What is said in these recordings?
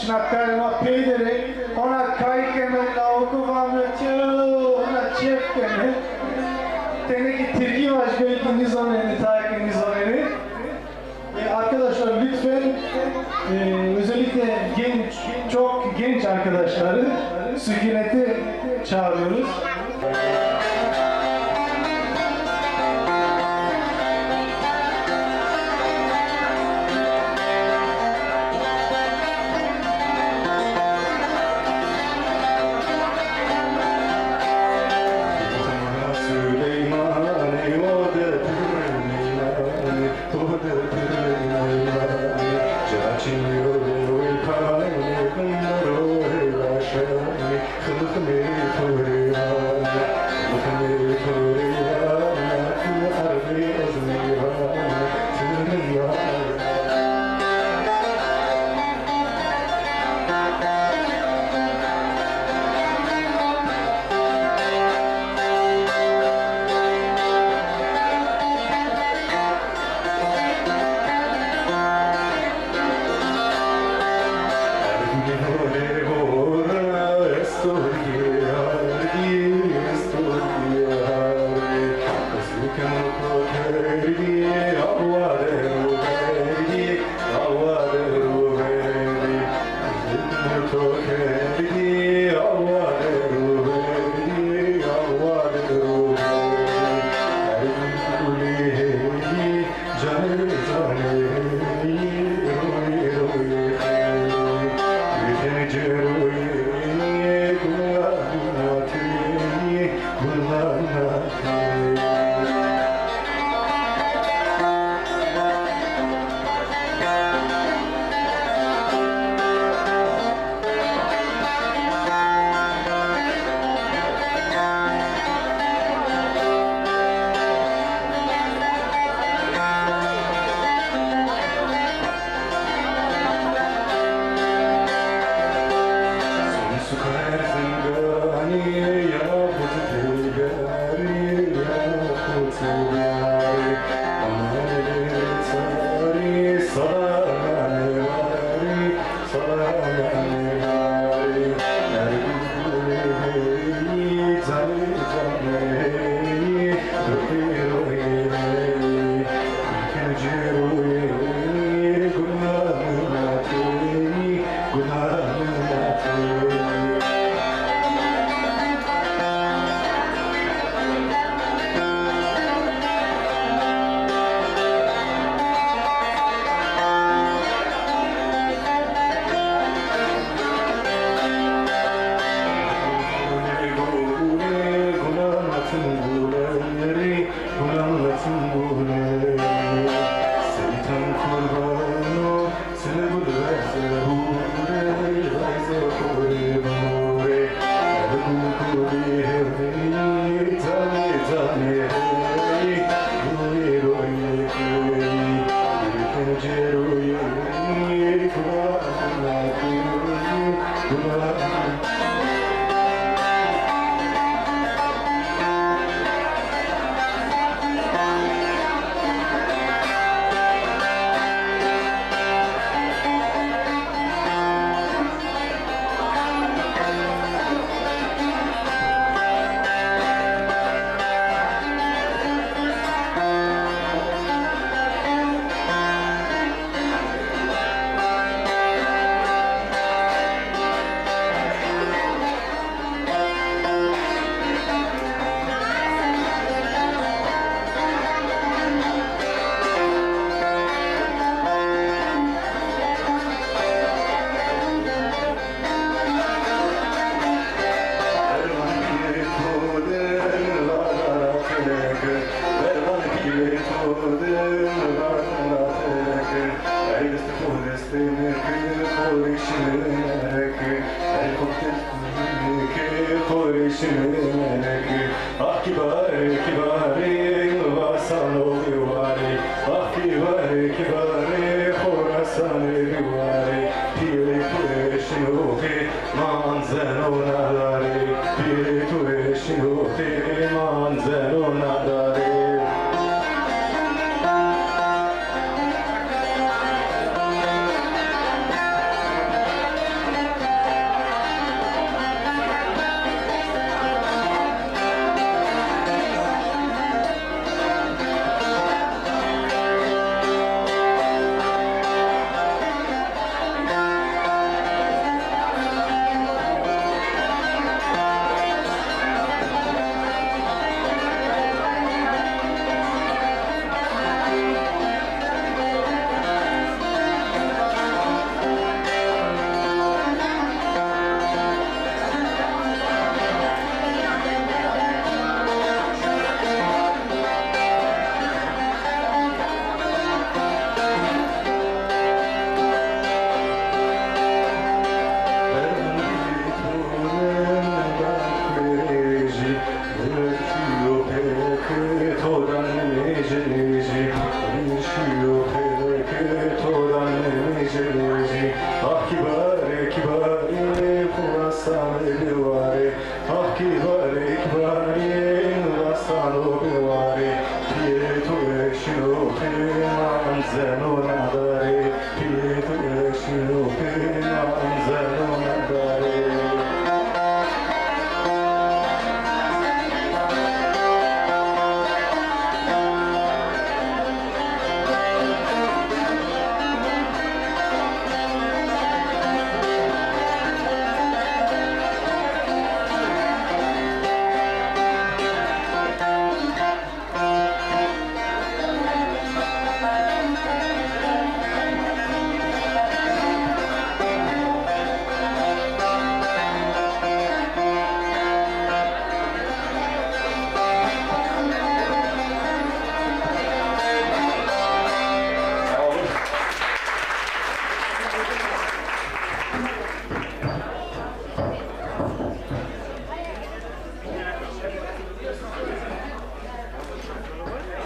Çanakkale ma pedere, ona kaykeme lavukuvamı çelo, ona çefkeme. Teneki tirgi başka ikiniz oneni, ta ikiniz oneni. Arkadaşlar lütfen özellikle çok genç arkadaşları sükunete çağırıyoruz.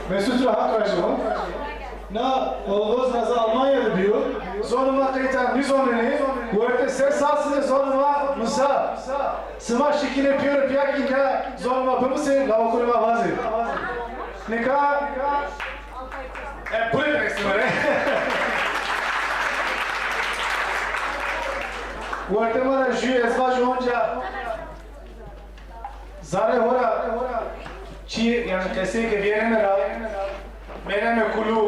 Mesut Rahat Raşım'ın na Oğuz Nazı Almanya'da diyor. Zoruma kayıtan bir zoneni bu arada ses sahasında zoruma Musa sıma şekine piyore piyakinka zoruma pımısı lavakuluma vazı. Nika pulip resmere. Bu arada bana jüye ezbaj onca zare hora çi yani kese ke viene mera मेरे में कुलू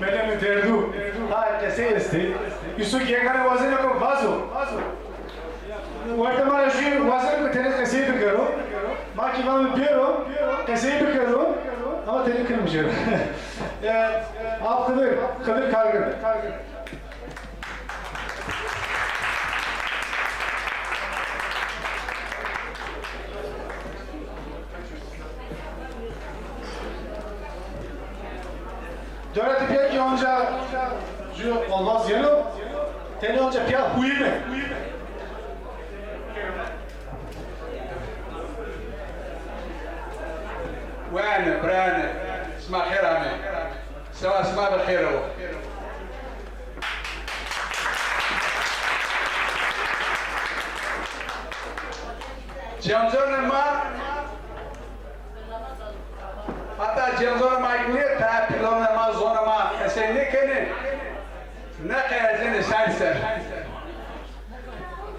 मेरे में दर्दू हाँ कैसे इससे इसको क्या करने वजन को बाजू वर्तमान राष्ट्रीय वजन को तेरे कैसे भी करो माँ की माँ में पियो कैसे भी करो हम तेरे कर मुझे आप कभी कभी खाल कर Dört piyah ki onca olmaz yanı, teni onca piyah huyu mu? وين براني اسمع خير عمي سوا اسمع بالخير هو جمزون ما حتى جمزون ما يقولي تعبلون ما زون ما اسيني كني نقي زين شايسر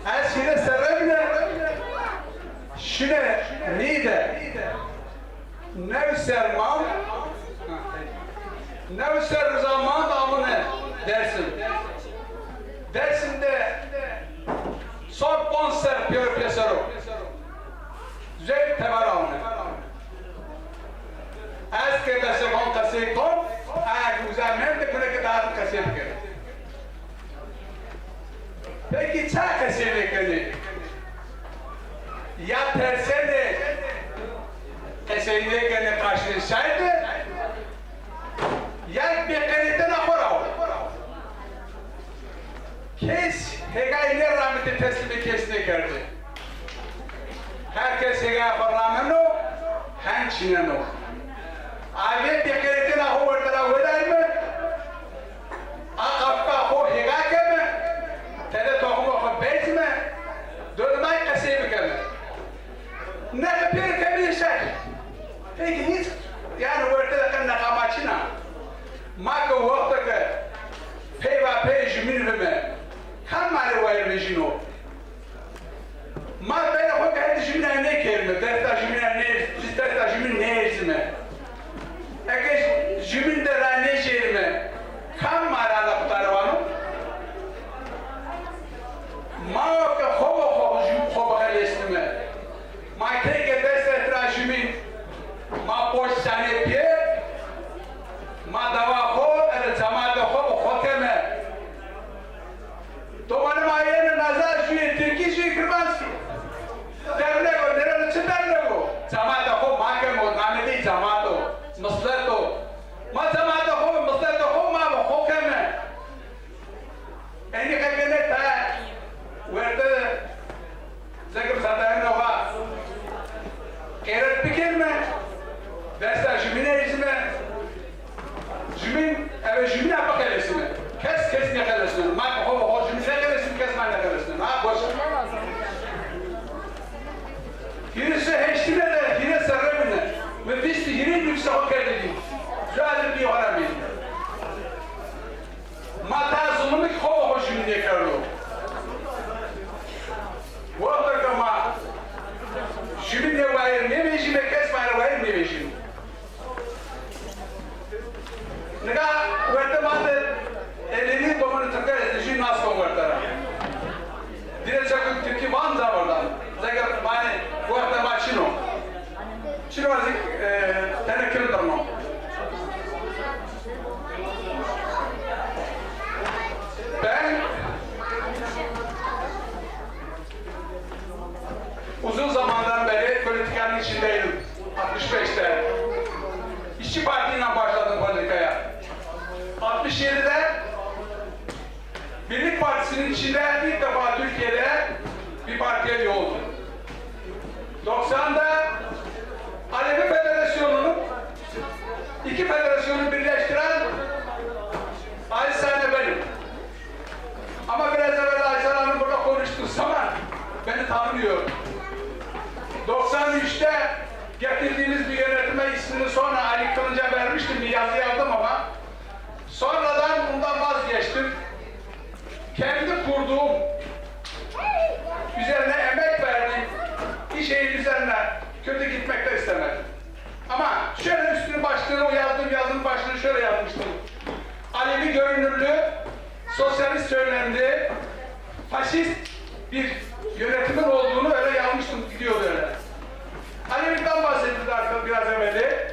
هالشيء سربنا شنو نيده Nevser zaman damını dersin. Dersinde son konser piyor piyasaro. Zey temel alını. Az ke bese bon kasih ton, az uzamem de kune kadar kasih kere. Peki ça kasih kere? Ya tersine kasih kere karşı şaydı. یک بقیده نخورم کس هگای رحمت تسلیم کس نکرده هر کس هگای فرامنو همچیننو آیه بقیده نخورده نخوردایم آقابقا خو هگای کمه تده توقم خود بیزمه دولمای قصیه بکنه نه پیر کمیه شد پeki hiç yani ortada kan nakamatçına Maka wakta peva pej minime kan mare wayr vejino ma bena ho ka jimina ne kelme derta jimina ne derta jimin ne izme eke jimin de ne şerme kan mara la tarvano ma ka ho jim ho halesme ma teke derta jimin ma poş sane pie ما دوا خو الجماعت خو حکمه تو من ماین نظر شوی ترکی شوی کرمانسی درنه کو درنه چه درنه کو جماعت خو ماکم و نامیدی جماعتو مسلطو ما جماعت خو مسلطو خو ما حکمه اینی که تا ورده زکر ساتن نوا کرد بکرمه دستا جمینه izme Jimin, evet jimin apa kalesine? Kes ne kalesine? Mak ho jimin ne kalesine? Kes ne kalesine? Ha boş. Birisi heştine de, yine sarrabine. Ve biz de yine yüksek o kadar değil. Zalim bir oran. Nega werte mate elini komunu Türkiye edişi nas konvertara. Dire çakın Türkiye van zavardan. Zagar bani werte maçino. Şunu azıcık tenekkül durma. Ben uzun zamandan beri politikanın içindeydim. 65'te. İşçi Parti'yle başladım politikaya. 67'de Birlik Partisi'nin içinde ilk defa Türkiye'de bir partiye üye oldum. 90'da Alevi Federasyonu'nun iki federasyonu birleştiren Aysen'le benim. Ama biraz evvel Aysel Hanım burada konuştuğu zaman beni tanımıyor. 93'te getirdiğimiz bir yönetime ismini sonra Ali Kılınç'a vermiştim, bir yazı yazdım ama sonradan bundan vazgeçtim. Kendi kurduğum, üzerine emek verdiğim bir şeyin üzerine kötü gitmek de istemedim. Ama şöyle üstünü başlığını yazdım başlığını şöyle yazmıştım. Alevi görünürlü, sosyalist söylemli, faşist bir yönetimin olduğunu öyle yazmıştım, gidiyordu öyle. Alevi'den bahsettiler biraz evveli.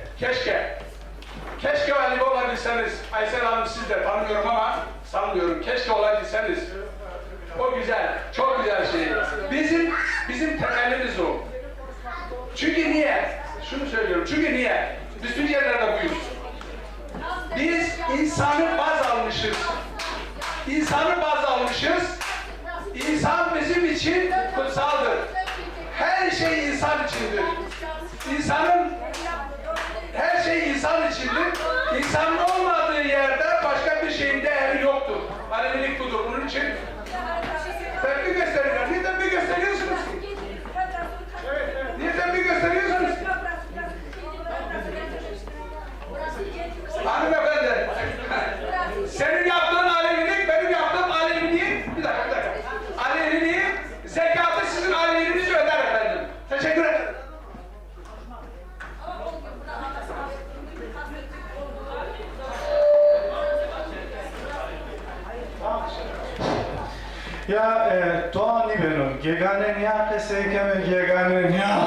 Keşke Alevi olabilseniz. Aysel Hanım siz de tanımıyorum ama sanmıyorum. Keşke olabilseniz. O güzel, çok güzel şey. Bizim temelimiz o. Çünkü niye? Şunu söylüyorum. Çünkü niye? Bütün yerlerde buyuz. Biz insanı baz almışız. İnsanı baz almışız. İnsan bizim için kutsaldır. Her şey insan içindir. İnsanın her şey insan içindir. İnsanın olmadığı yerde başka bir şeyin değeri yoktur. Alevilik budur. Bunun için tepki gösteriyorlar. Niye tepki gösteriyorsunuz? Niye tepki gösteriyorsunuz? Hanımefendi, senin yaptığın Alevilik, benim yaptığım Aleviliğin, bir dakika. Aleviliğin zekatı sizin Aleviliğinizi öder efendim. Teşekkür ederim. Ya Doğan Niben'in gegane niya kesekeme gegane niya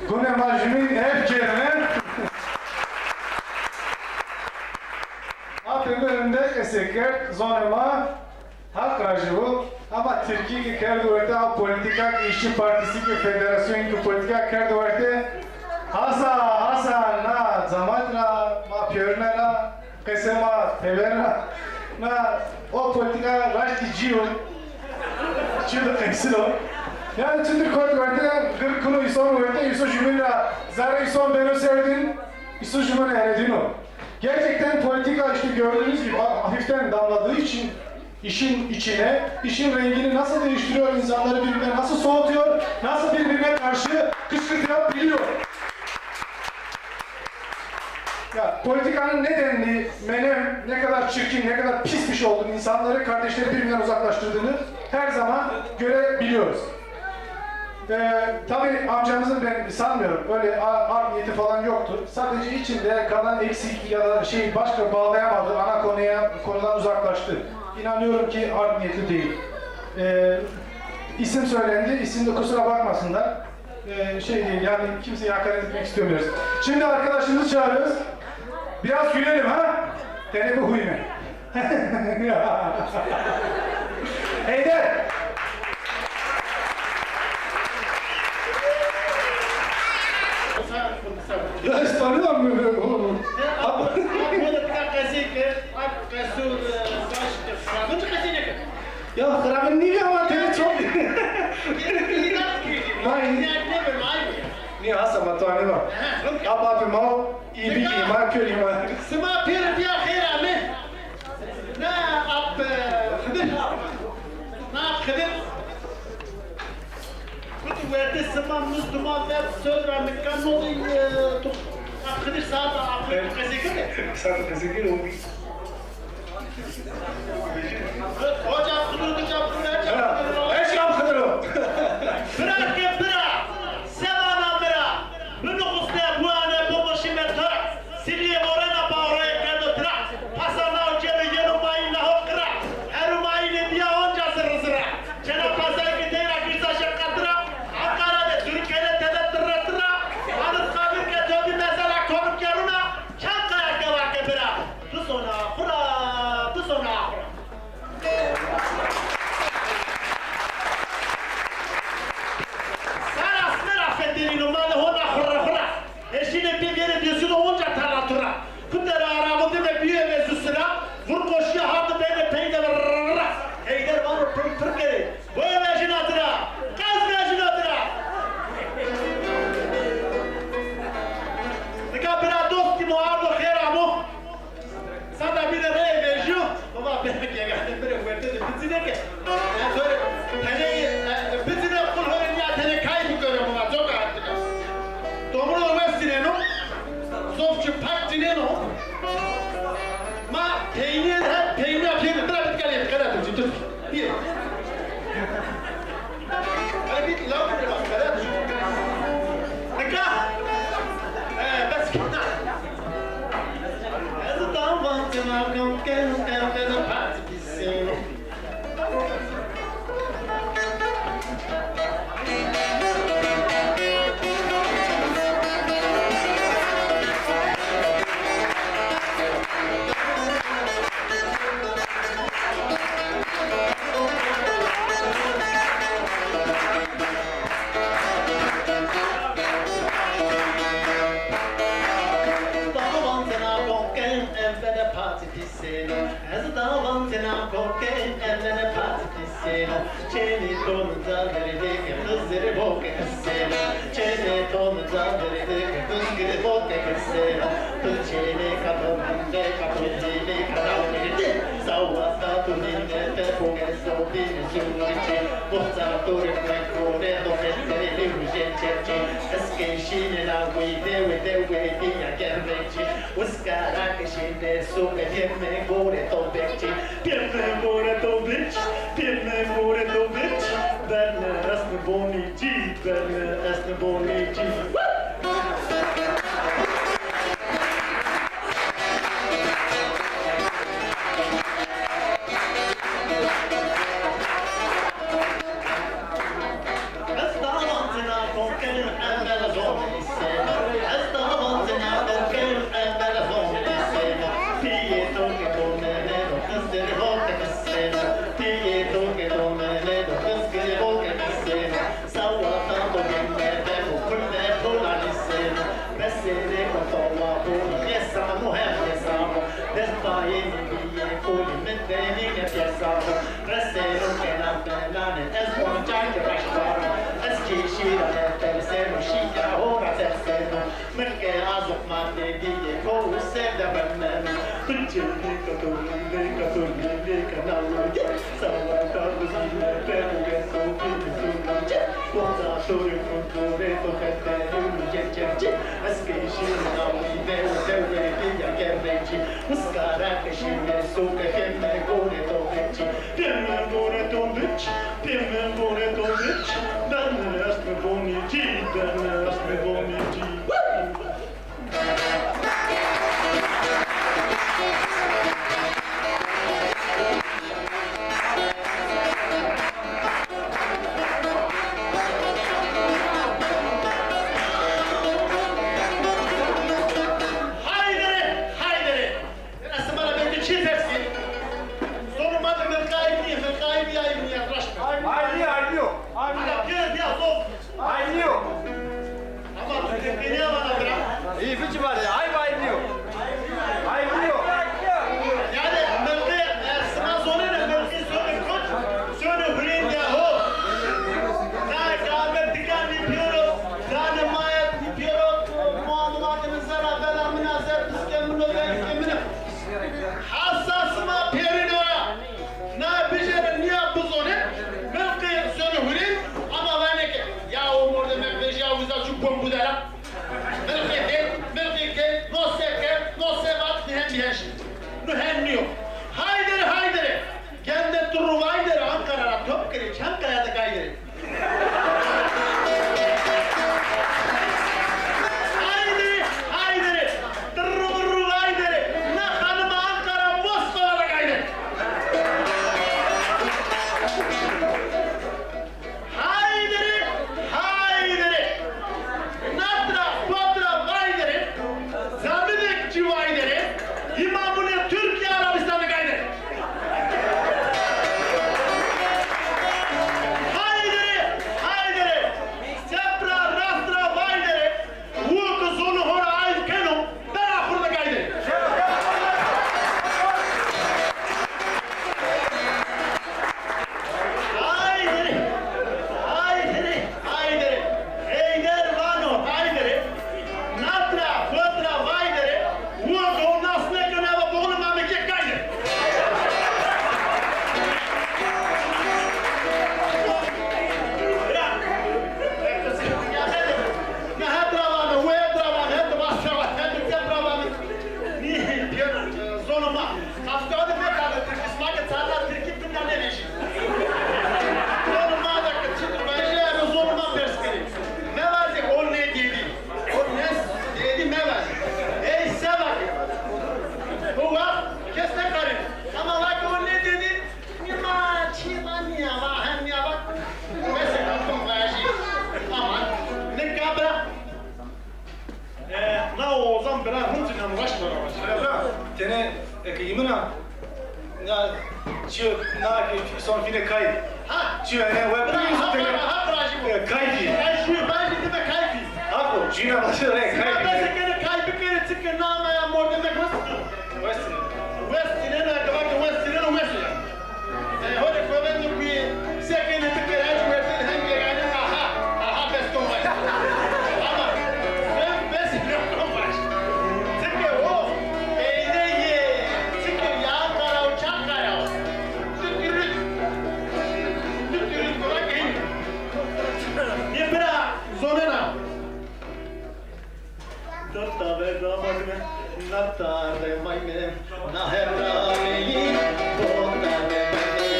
Gune majmin ev kerine Apın önünde keseker zonema hak rajibu ama Türkiye ki kerduverte a politika ki işçi partisi ki federasyon ki politika kerduverte hasa na zamatna ma piyörnera kesema teverna na o politika raşti ciyo ciyo eksilo yani tündür korduverte gırkunu ison verte iso jümela zara ison beno sevdin iso jümela eredino. Gerçekten politika işte gördüğünüz gibi hafiften damladığı için işin içine, işin rengini nasıl değiştiriyor, insanları birbirine nasıl soğutuyor, nasıl birbirine karşı kışkırtabiliyor. Ya politikanın nedenli, menem, ne kadar çirkin, ne kadar pis bir şey olduğunu, insanları, kardeşleri birbirinden uzaklaştırdığını her zaman görebiliyoruz. Tabii amcamızın ben sanmıyorum, öyle art niyeti falan yoktu. Sadece içinde kalan eksik ya da başka bağlayamadı, ana konudan uzaklaştı. İnanıyorum ki art niyeti değil. İsim söylendi, isimde kusura bakmasınlar. Değil, yani kimseye hakaret etmek istemiyoruz. Şimdi arkadaşımızı çağırıyoruz. Biraz gülelim ha? Dene bu huyunu. Heyder! Ya tanıyor musun? Ya kırabın niye ama teni çok? Niye hasta matane var? Abi mal iyi bir iman kör iman. Sıma pir diye khira mı? Ne ab kıdır? Ne kıdır? Kutu verdi sıma Müslüman ve sonra mükemmel kıdır saat aklı kazıkır. Saat kazıkır oldu. Hocam kıdır Eş yap kıdır o. Bırak ya bırak. Sevana bırak. Bunu kusne bu ane bu başı metar. Siliye morena bağıraya Türk. Bir. Hani bir laf bile bak. Böyle. Nikah. Bes kina. As a dog wants to know, come get a party piece. As a dog wants to know, cocaine and then a party piscina. Çeni tonundan verildik, kızları bok ekisina. Çeni tonundan verildik, kızları bok ekisina. Kız çeni kapanında, kapatili karavnidi. Savvasta tuninde, tepoge sodini zurici. Bohta turi kore, doketleri limujençerci. Eski la vide, ya gerreci. Uskara kişinde suke piemme gore to bitch. Piemme gore to bitch. Piemme gore to bitch. Berne asne bonici, berne asne bonici. imana na ci na son fine kai Ha? ci ne wa Ha Braji. kai Braji demek kayfi. ako cina başı re Ben kai sekene kayfi kere çıkın nama ya mor demek Western. Western Western ne kadar Western ne Western. Hode koven yok bir sekene tıkır her Western hangi yani aha besto var. Ama ben besto yok var. Tıkır o. Eydeyi. Tıkır ya kara uçak kara. Tıkır. Tıkır kolay değil. Yepra zonena. Natta ve damadime, natta ve mayme, naherra meyi, bota ve mayme,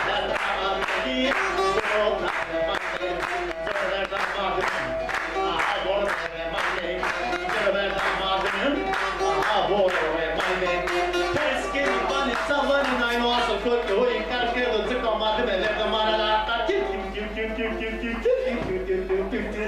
natta meyi, bota ve mayme, zöver damadım, aha bota ve mayme, zöver damadım, aha bota ve mayme. Terskin bani savanın aynı asıl kötü, o inkar kırdı tıkamadım, evde maralar, kim kim kim kim kim kim kim.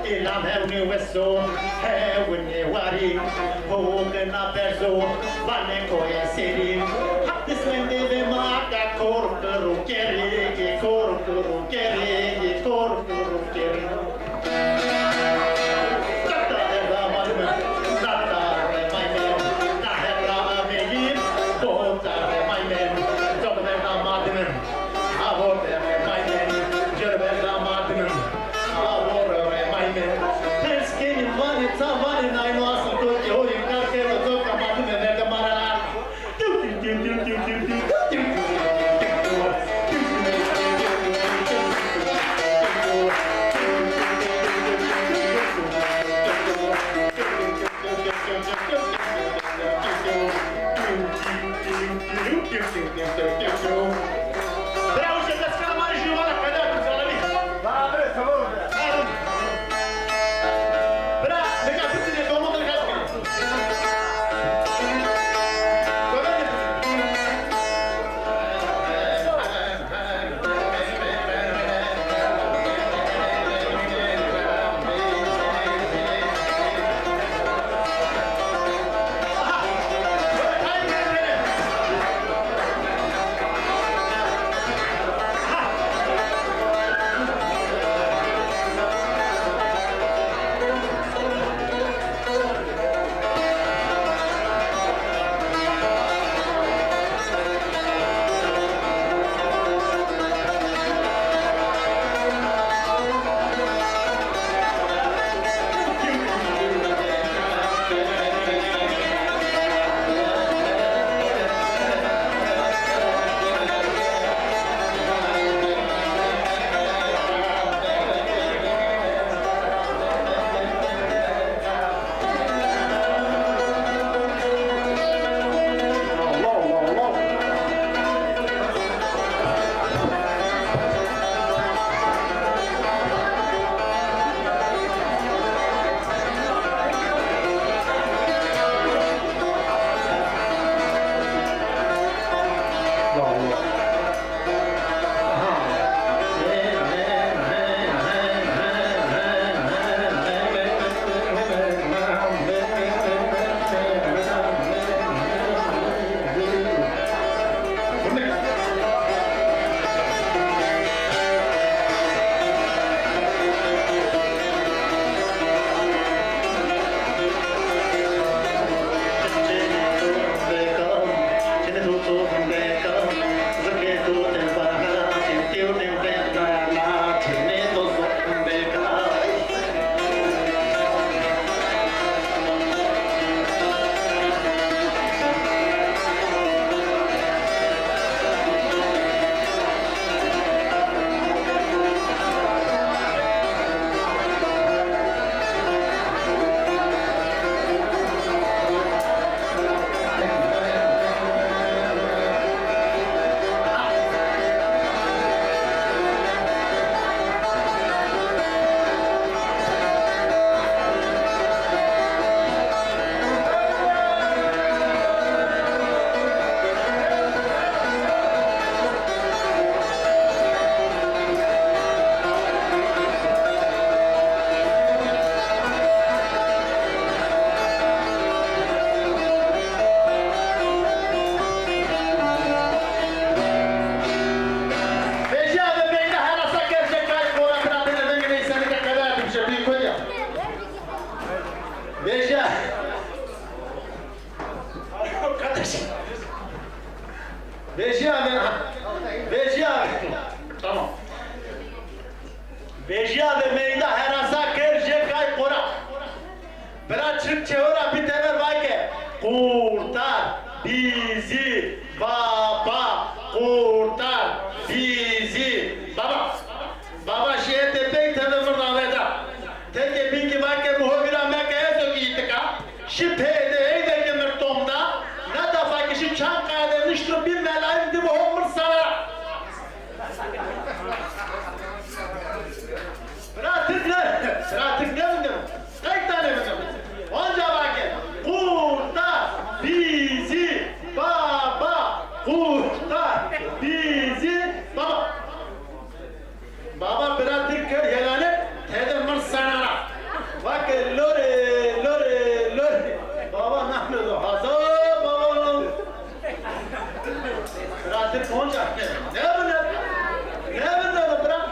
Ilam hevni weso, hewni wari, hogna perso, vane koye seri. Hattis mende ve maka korkuru keri, korkuru keri, korkuru keri. Tata eva malme, tata ve mayme, tahera ameyim, bota ve mayme, jobbe damadime, avorde ve mayme, jobbe damadime. Terskenin var ya tavanın aynı asıl koyuyor. O yıkar kere çok kamadım evde maralar. Beji abi. Beji abi. Tamam. Beji abi meyda herasa kerje kay kora. Bırak Türkçe ora bir tane var ki. Kurtar bizi baba. Kurtar bizi baba. Baba şeye tepek tanımır daveda. Teke bingi var ki muhabira mekaya söküyütük ha. Şipede eyde gemir tomda. Ne defa kişi Çankaya'da niştru bir melayim gibi homur sana. Bıraktık ne mi? Kaç tane mi? Onca vakit. Kurtar bizi baba. Kurtar bizi baba. Baba bıraktık kör yelanı. Tedemir sana. Vakit lori. Baba ne yapıyordu? Hazır baba. Bıraktık onca. Ne bu bırak?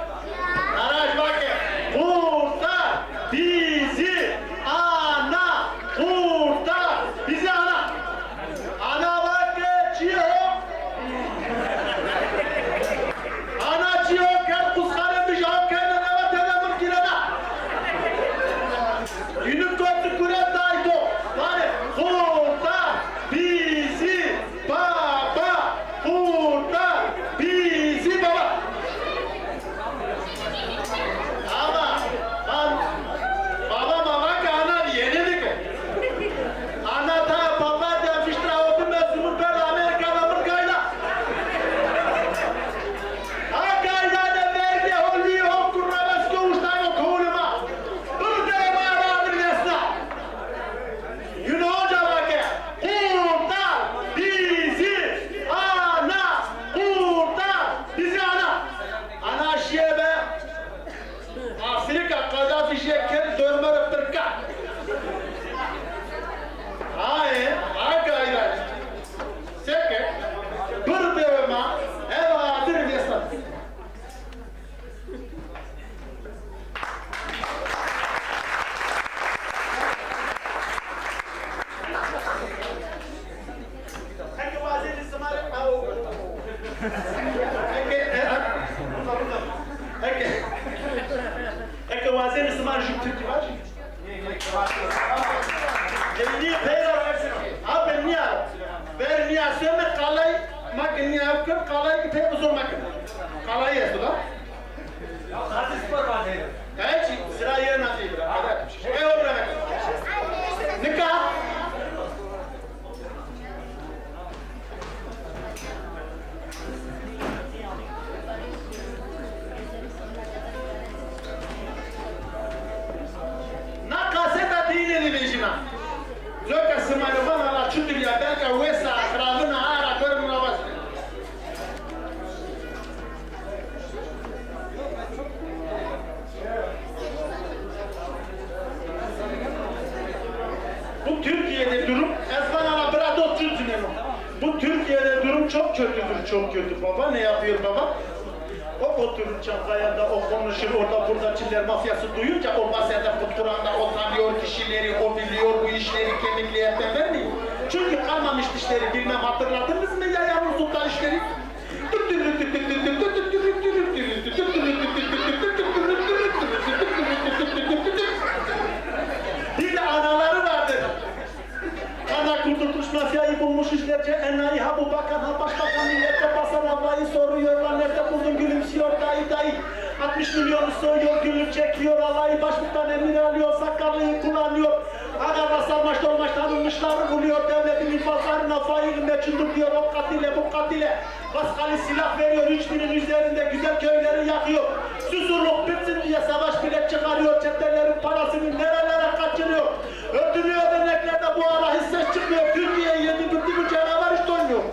Araç vakit. Kurtar bizi ana. Kurtar bizi ana. Ana vakit çiğ. Ana çiğ. Ker kuskarı bir şahap kendine ve tedemir kirana. Günlük koptu kuret daydı. Yani kurtar bizi baba. Kurtar bizi baba. Ama baba ana yenilik. Ana ta baba da fiştra oldu mezunun per Amerika'da mı kayda? Ha kayda da verdi holli hokurra baskı uçtan o kovulma. Bunu da bağladır yasna. Yine hoca bakı. Kurtar bizi ana. Kurtar bizi ana. Ana şiebe. Afrika Kaddafi şeker dönmer Türk'a. Hayır, gayret. Seke, bir devama, evadır mesaj. Peki vazir İsmail Ağu. Peki vazir İsmail Jüptürk'ü var. Jadi apa ni? Ber ni asal kalai makan ni apa kalai kita betul makan. Kalai ya sudah. Hadis var var. Kaç sıraya nasıl? Hey oğlum. Nikah. Na kaseta dini bejina. Zoka semana bana la chutu ya belga wesa kravuna ara görmüne bas. Bu Türkiye'de durum ezbana brado Türk'ünün. Bu Türkiye'de durum çok kötüdür, çok kötü baba. Ne yapıyor baba? O oturur Çankaya'da, o konuşur, orada burada Çiller mafyası duyunca o masada Kur'an'da o tanıyor kişileri, o biliyor bu işleri kemikliyetten vermiyor. Çünkü kalmamış dişleri bilmem hatırladınız mı ya yavrum sultan işleri? Bir de anaları vardır. Kana kurtulmuş mafyayı bulmuş işlerce enayi ha bu bakan ha başbakan millete basan havayı soruyorlar nerede buldun gülümsüyor dayı 60 milyonu soyuyor gülüp çekiyor alayı başlıktan emir alıyor sakallıyı kullanıyor Agara sarmaş dolmaş tanınmışları buluyor devletin infazlarına fail meçhulduk diyor o katile bu katile Baskali silah veriyor 3000'in üzerinde güzel köyleri yakıyor Susurluk bitsin diye savaş bilet çıkarıyor çetelerin parasını nerelere kaçırıyor öldürüyor derneklerde bu ara hiç ses çıkmıyor Türkiye'ye yedi bitti bu canavar hiç doymuyor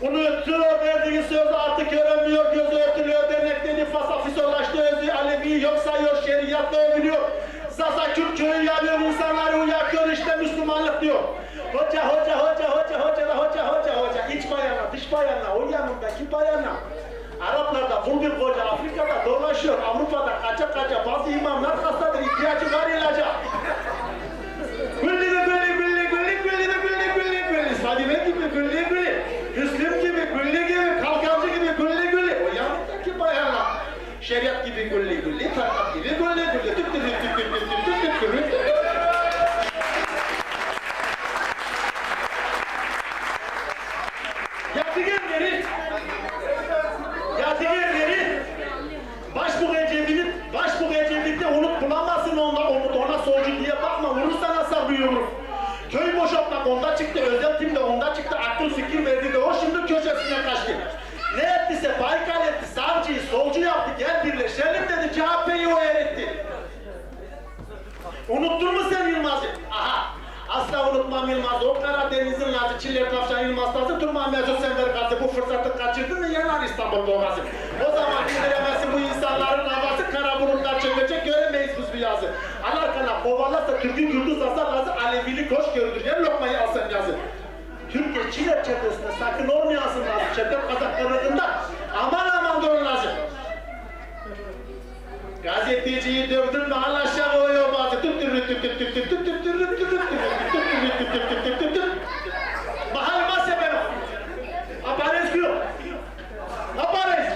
Unutuyor verdiği sözü artık göremiyor, gözü örtülüyor, dernekleri fasafisolaştı, özü Alevi yok sayıyor, şeriatla övülüyor. Sasa Kürt köyü yanıyor, insanları yakıyor, işte Müslümanlık diyor. Hoca. İç bayanla, dış bayanla, o yanındaki bayanla. Araplarda bulgur koca, Afrika'da dolaşıyor, Avrupa'da kaça bazı imamlar hastadır, ihtiyacı var ilaca. Gülli. Sadime gibi gülli. Müslüm gibi gülli. Kalkancı gibi gülli. O yanındaki bayanlar. Şeriat gibi gülli. Tarikat gibi gülli. Tük. Yadigarleri Başbuğ Ecevit'te unut bulamazsın ona solcu diye bakma, vurursan asar büyür. Köy boşaltmak onda çıktı, özel timde onda çıktı, aklın fikir verdi de o şimdi köşesine kaçtı. Ne ettiyse Baykal etti, savcıyı solcu yaptı, gel birleşelim dedi, CHP'yi o eretti. Unuttun mu sen Yılmaz'ı? Aha! Asla unutmam Yılmaz, o Karadeniz'in lazı, Çiller Tavşan Yılmaz tazı, Turman Mesut Sender gazı, bu fırsatı kaçırdın mı yanar İstanbul doğası. O zaman bildiremezsin bu insanların havası, kara bulutlar çökecek, göremeyiz biz bir yazı. Alarkana kovalarsa Türk'ün yurdu sasa gazı, Alevili koş görürdür, yer lokmayı alsan yazı. Türkiye Çiller çetesine sakın olmayasın lazım, çetet kazaklarında, aman durun lazım. Gazeteciyi dövdün mü alaşağı oluyor bazı. Mahal masebeno. Aparez kilo. Aparez.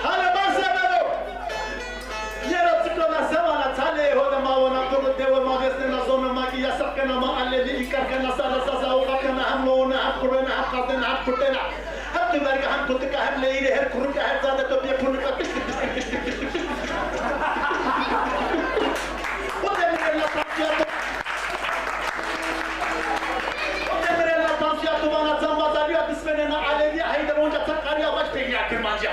Hale masebeno. Yaratıklarına sevana tale hoda mavana kuru deva mavesine zonu maki yasakana ma alleli ikarkana sana sasa ukakana hem loğuna hem kuruna hem kazına hem kurtena. Hem tüberge hem tutuka hem leyri her kuruka hem zade töpye kuruka tıştık. O demirella tansiyatı bana zambazarıyor dismenena aleviye haydar onca Sakarya baş peyniya kırmancı.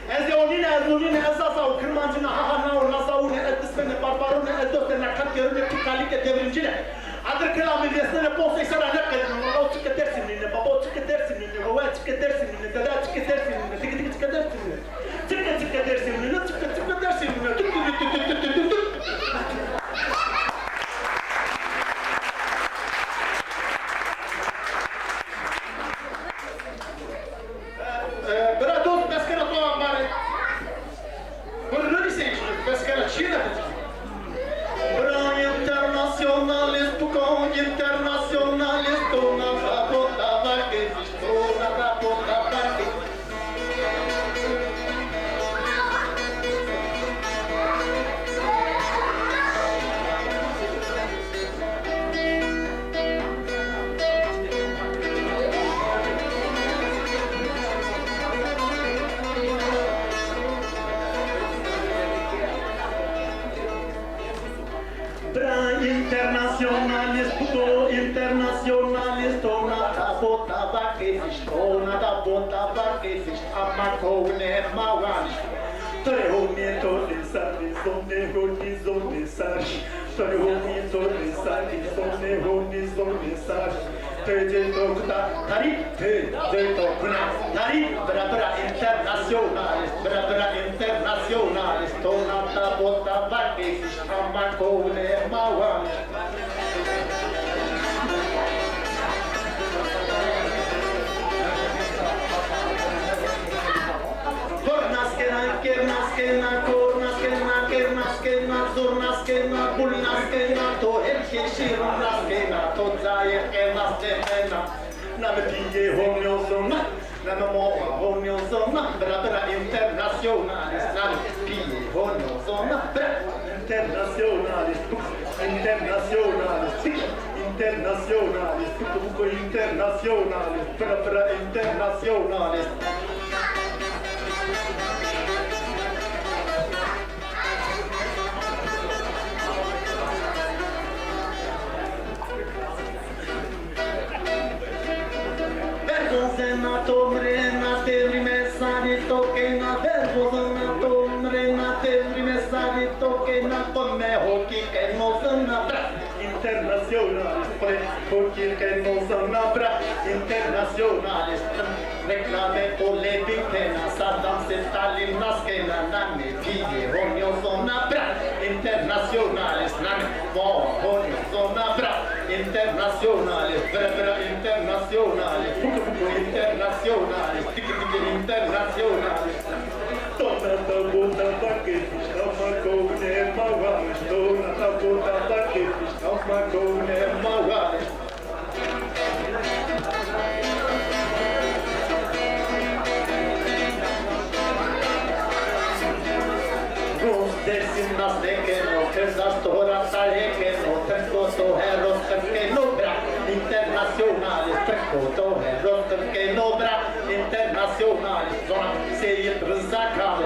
Ezolini esasa o kırmancına hahana o nasavune dismene barbarone ezdostene katkerine tukalike devrimcine. Adır kılamı vesnene ponsa isara ne kadın o çıkı dersinine baba o çıkı dersinine baba çıkı dersinine dada çıkı dersinine tıkı çıkı dersinine çıkı dersinine çıkı dersinine Brados pescara tua mare. Quando não disse isso, pescara China. Bra internacionalist, com internacionalist, na rabota vaque, estou na rabota vaque. Internacionalist, ona da bota vaquesis, amakone mawani. Torehoni tornesari, sonehoni sari. Torehoni tornesari, sonehoni sari. Tede tokta, tari, tede tokna, tari, bra internacionalist, ona da bota vaquesis, amakone mawani. Kernaskena, zornaskena, bulnaskena, to helkeshirnaskena, to zayekenastena. Nametiye homyozona, namamoa homyozona, bra internationalist, nametiye homyozona, bra internationalist, bra internationalist. Mrena tevri mesari tokena verbozana mrena tevri mesari tokena come hoki kenozana bra internacionalist hoki kenozana bra internacionalist reclame polemichena Saddam Stalin naskena name pie honiozona bra internacionalist name mo honiozona bra internacionalist internazionale, vera vera internazionale, buco buco internazionale, tic tic internazionale. Donna ta bota ta che sta ma come ma guarda, donna ta bota ta che sta ma come ma guarda. Dessin nas leken och kräsas stora sarleken och träckåt och här rösten några internationalis träckåt och här rösten några internationalis såna säger rızakal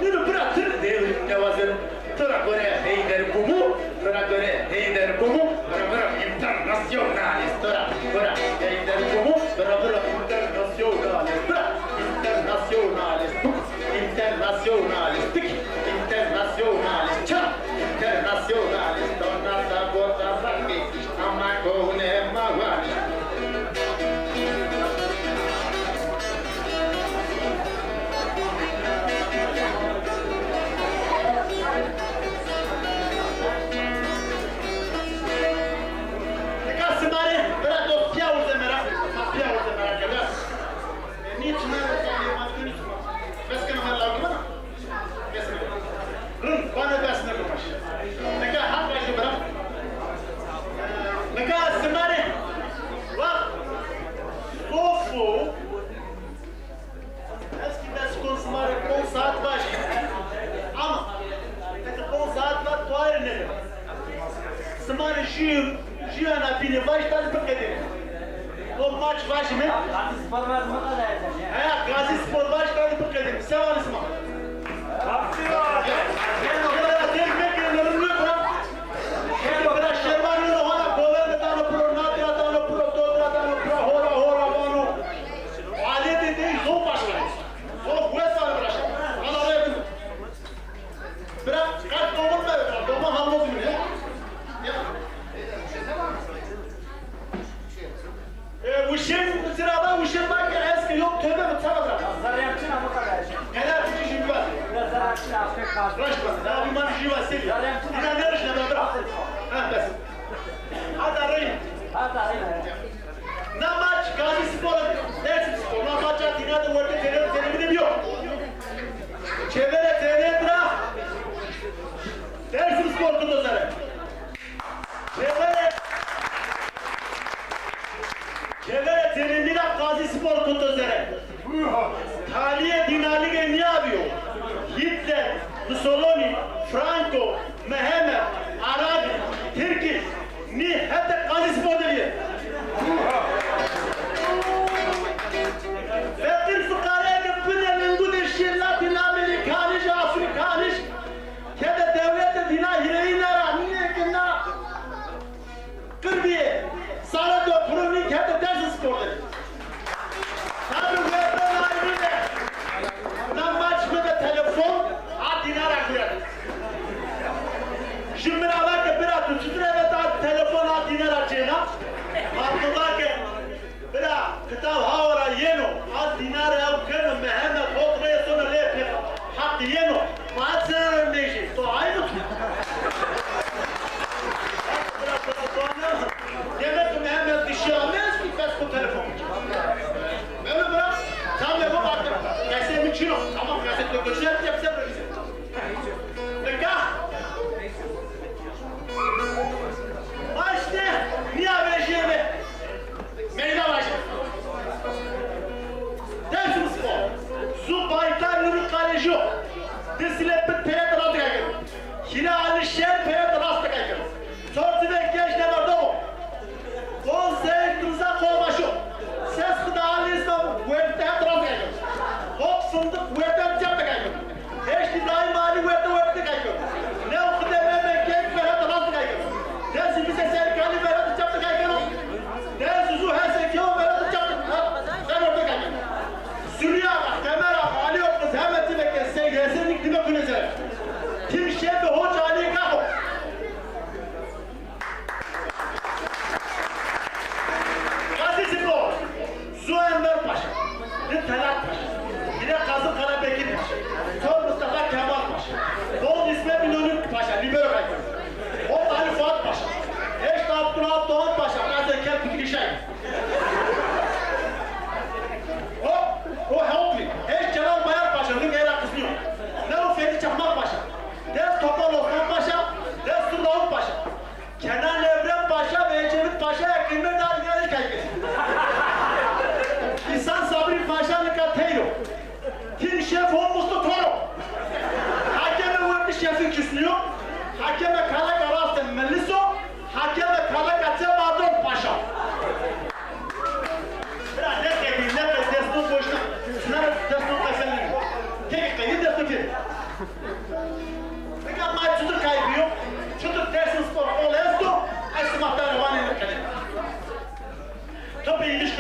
nu bırakır değil nevazır tora göre heider bumu tora göre heider bumu tora internationalis tora göre heider bumu tora internationalis internationalis internationalis internationalis çap internationalis donna da bota fakki ama kone mawani Kasmare bırak o piyavze merak kadar niçin öyle maskeni tutma besken halagma bana besne kumaş. Ne kadar hak başı bırak. Ne kadar sımari. Bak. Kofu. Eski beskon sımari 10 saat baş. Ama. Peki 10 saat var tuarı nedir? Sımari jiyana bini baştan pekedi. O maç başı mı? Gazi spor var mı kadar yeter ya? Gazi spor baştan pekedi. Sevan ismi. Uşun sırada uşun bak eski yok tövbe mi sana bırak. Zaryamçın ama kadar yeter. Neler tutucu şimdi var. Biraz zaryamçın afek var. Raşma, daha bir manı jiva seviyor. İnan ne rışına ben bırak. Ha bes. Hadi arayın. Hadi arayın. Na maç Gazi Spor'a dersin spor. Na maç atına da orada terimini yok. Çevre terimini bırak. Dersin spor kutuzları. Çevre terimini Gazi Spor kutuzları. Taliye dinalige ne yapıyor? Hitler, Mussolini, Franco, Mehmet, Arabi, Türkiye, ni hep Gazi Spor'da diyor. Ve fukara gıpıne mingu deşir Latin Amerikaniş, Afrikaniş, kede devlete dina hireyinara, niye kina? Kırbiye, sana da provnik kede dersi sporda. Tabi webden ayrı ne? Na maç mı da telefon, a dinara kurar. Şimdi beraber ke bira tu çıtır evet a telefon a dinara çena. Abdullah ke bira kitab havara yeno a dinara ev kırmı Mehmet Hotra'ya sonra lepek hak yeno. Maç senerim neyşi. To aynı tu. Demek ki Mehmet dişi almaz ki bes bu telefon. Böyle bırak. Tamam yapma baktım. Kese mi çiğno? Tamam kese dökülse yapsa böyle bize. Pekka. Başta niye vereceğimi? Meydan başı.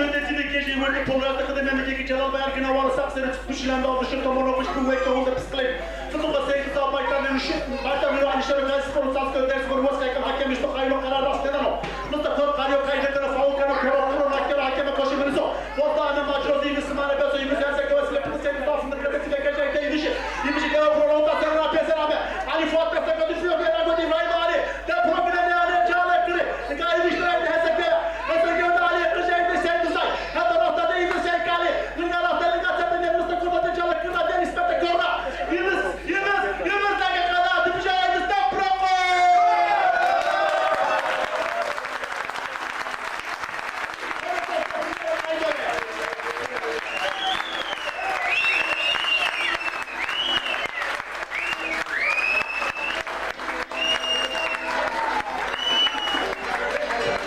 ötesini geçi vurdu pollarda kadar memleketi çalal bayar güne varı saksını tutmuş ilan da almışım tamam olmuş bu vekte oldu psikolojik. Tutuğa sevgi sağ baytan dönüşü. Baytan bir anişleri ve spor saz köy ders spor vaskayka hakem işte kaylo karar rastlanan o. Mustafa Karyo kaydetene faul kana koro hakeme koşu biriso. Volta ana maçro değil Müslümane beso yimiz yerse kavasıyla pırsayı tafında kredisi ve geçecekte yedişi. Yimişi gelen prolonga sen rapiye sen abi. Ali Fuat Mesaka düşüyor bir yere koydu İbrahim Ali. De profile ne ali çağla kırı. Gayri işler heseke. Heseke de Ali kıracakta sen tuzay. Her tarafta da İbrahim sen kali. Lingar hafta lingar sen de Mustafa Kurbat'ın çağla kırda den ispete korna. Yunus dakikada atımcağıydı stop promo.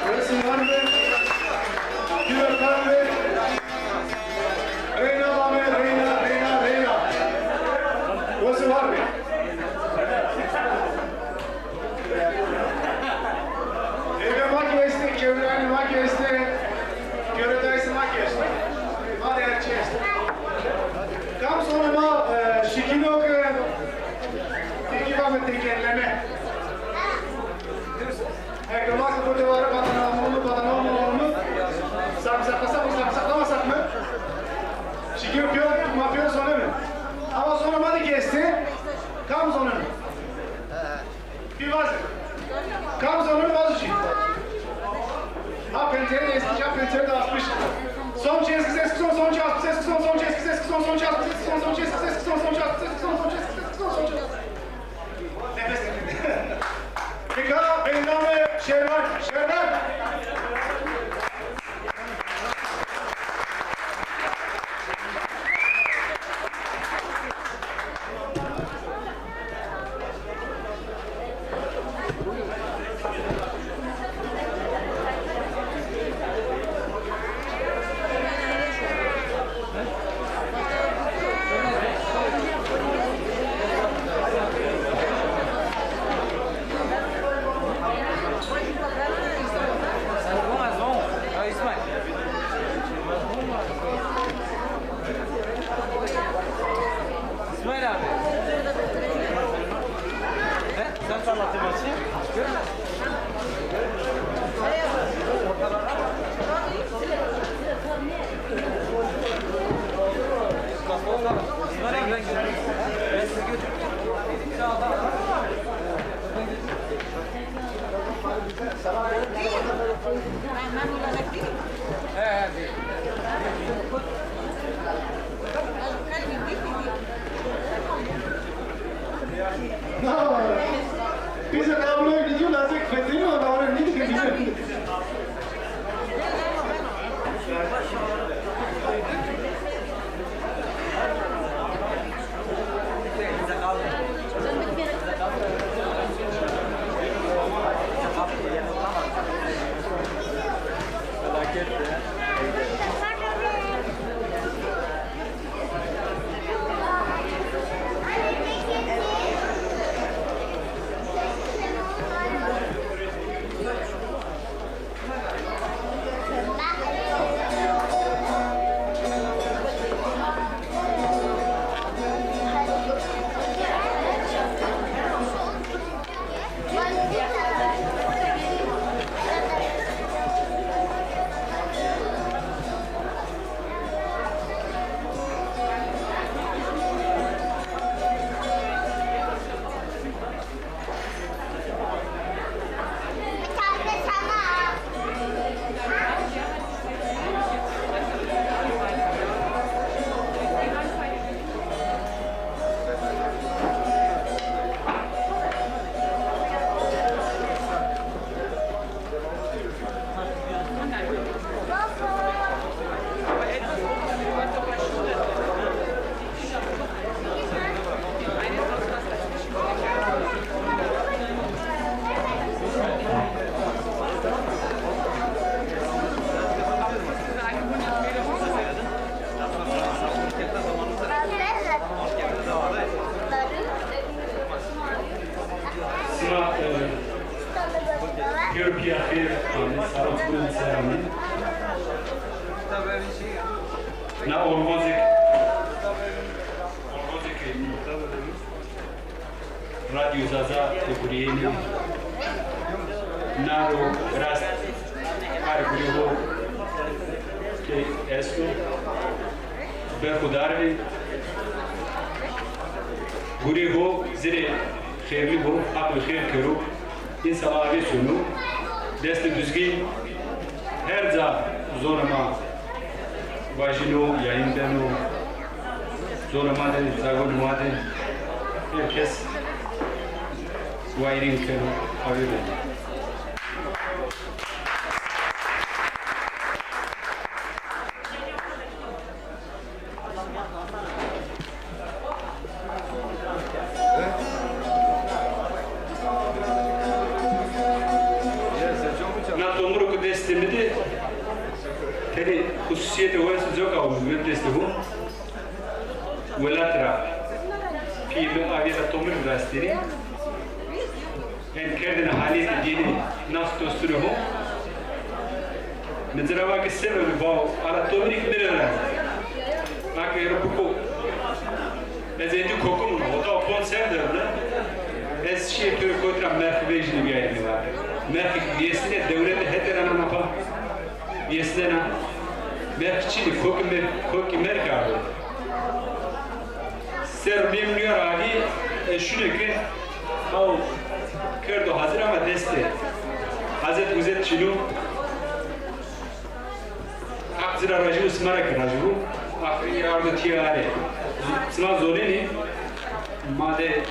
Burası var mı? Diyor var mı? Reyna var mı? Reyna. Burası var mı? Eve makyajda, çevreni makyajda, göredaysı makyajda. Hadi erçeğiz. Kam sonuma şikilok teki var tekerleme. Eklemak kutuları badana olmalı. Sarımsaklamasak mı? Şiki yapıyor sonra mı? Ama sonra hadi kesti. Kam sonra mı? Bir vazı. Kam sonra mı vazı için? Ha pencere de eskişen pencere de açmış. Son çeskiz eskison son çeskiz eskison son çeskiz eskison son çeskiz eskison son çeskiz eskison son çeskiz eskison son çeskiz eskison son çeskiz. Nefes nefes. Pekala Beydan ve Şervan. İsmail abi. Sen sallatın maçı. İsmail abi ben gidelim. Ben sizi götürürüm. No. Biz de kabloya gidiyorlar. Fethini o da oraya ne gidiyor? European Fair on South Korean ceremony. Na Orvozik Radio Zaza Tegurieni Naro Rast Arguriho Ke Esko Berkudarvi Guriho Zire Khevli Ho Aklı Khev Kero İnsa Avi Sunu Desti Düzgin Her za zorama Vajino, yayındano, zorlamade, zagonumade, herkes wiring kero avire. Na tomuru ko destemedi teni hususiyeti oysa zoka o müddesti bu. Velatra fi avira tomur rastiri. En kerdin halit dini nas dosturu ho. Nizrava ke sebebi bu ala tomuri kibirler. Bak Europu ezedi kokum o da opon sevdirdi. Ez şey tür kotra merkebejini bir ayını var. Merkeb diyesine devlete heteran napa. Diyesine merkçili koki merkabı. Serbim diyor abi şunu ki o kerdo hazır ama deste. Hazret uzet çinu akzira raju smarak raju akri yardı tiyare. Sıma zoreni made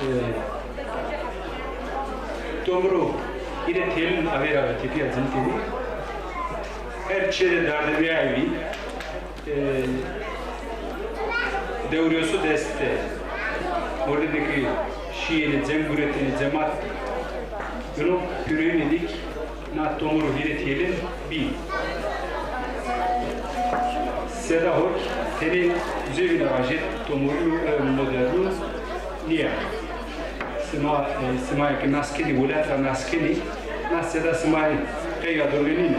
tomru ile telin avera tipiya zintini her çere darbe bir ayvi devriyosu deste oradaki Şii'nin cemhuriyetini cemaat bunu pürüğün edik na tomru hiretelin bir seda hor teni üzerine ajet tomru modernu niye sima ki naskini wulata naskini nas seda sima kaya dorgenina